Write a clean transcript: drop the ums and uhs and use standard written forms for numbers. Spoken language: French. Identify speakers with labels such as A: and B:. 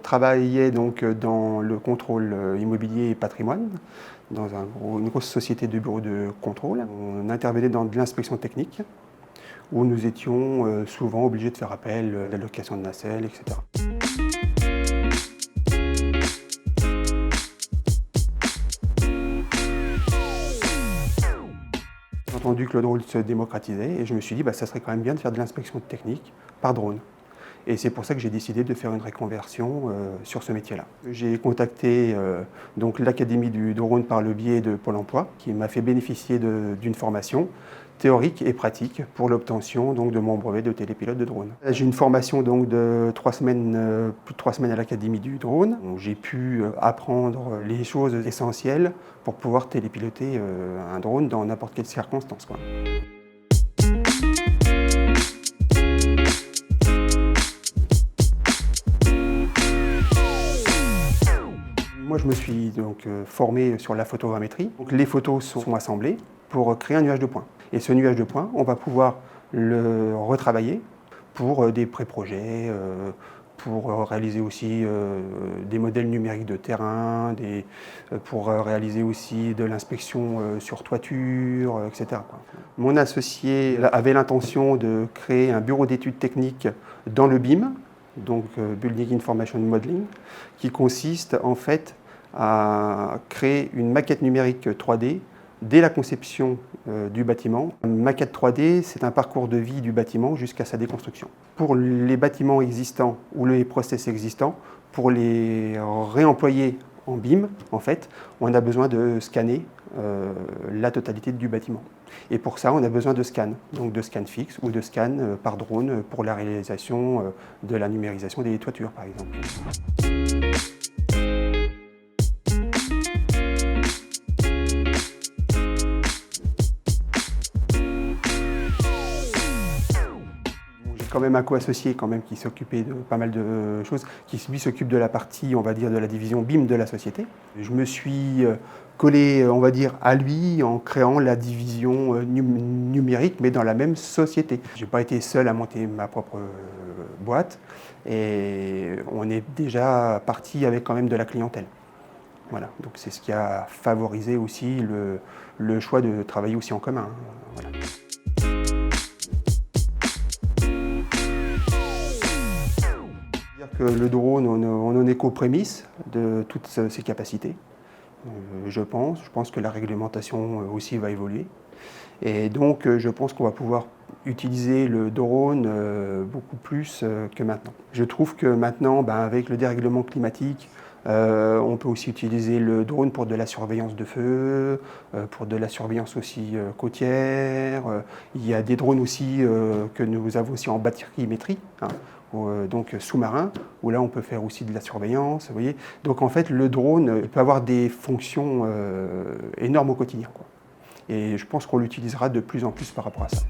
A: travaillais donc dans le contrôle immobilier et patrimoine, dans une grosse société de bureaux de contrôle. On intervenait dans de l'inspection technique, où nous étions souvent obligés de faire appel à la location de nacelles, etc. J'ai entendu que le drone se démocratisait et je me suis dit ça serait quand même bien de faire de l'inspection technique par drone. Et c'est pour ça que j'ai décidé de faire une reconversion sur ce métier-là. J'ai contacté donc l'Académie du drone par le biais de Pôle emploi, qui m'a fait bénéficier d'une formation théorique et pratique pour l'obtention de mon brevet de télépilote de drone. J'ai une formation donc de 3 semaines, plus de 3 semaines à l'Académie du drone. J'ai pu apprendre les choses essentielles pour pouvoir télépiloter un drone dans n'importe quelle circonstance, quoi. Moi, je me suis donc formé sur la photogrammétrie. Donc, les photos sont assemblées pour créer un nuage de points. Et ce nuage de points, on va pouvoir le retravailler pour des pré-projets, pour réaliser aussi des modèles numériques de terrain, pour réaliser aussi de l'inspection sur toiture, etc. Mon associé avait l'intention de créer un bureau d'études techniques dans le BIM, donc Building Information Modeling, qui consiste en fait à créer une maquette numérique 3D dès la conception du bâtiment. Une maquette 3D, c'est un parcours de vie du bâtiment jusqu'à sa déconstruction. Pour les bâtiments existants ou les process existants, pour les réemployer en BIM, en fait, on a besoin de scanner la totalité du bâtiment. Et pour ça, on a besoin de scans, donc de scans fixes ou de scans par drone pour la réalisation de la numérisation des toitures, par exemple. J'ai quand même un co-associé qui s'occupait de pas mal de choses, qui lui s'occupe de la partie, on va dire, de la division BIM de la société. Je me suis collé, on va dire, à lui en créant la division numérique, mais dans la même société. Je n'ai pas été seul à monter ma propre boîte et on est déjà parti avec quand même de la clientèle. Voilà, donc c'est ce qui a favorisé aussi le choix de travailler aussi en commun. Voilà. Que le drone, on en est qu'aux prémices de toutes ses capacités, je pense. Je pense que la réglementation aussi va évoluer. Et donc, je pense qu'on va pouvoir utiliser le drone beaucoup plus que maintenant. Je trouve que maintenant, avec le dérèglement climatique, on peut aussi utiliser le drone pour de la surveillance de feu, pour de la surveillance aussi côtière. Il y a des drones aussi que nous avons aussi en bathymétrie, donc sous-marin, où là on peut faire aussi de la surveillance. Vous voyez. Donc en fait, le drone peut avoir des fonctions énormes au quotidien, quoi. Et je pense qu'on l'utilisera de plus en plus par rapport à ça.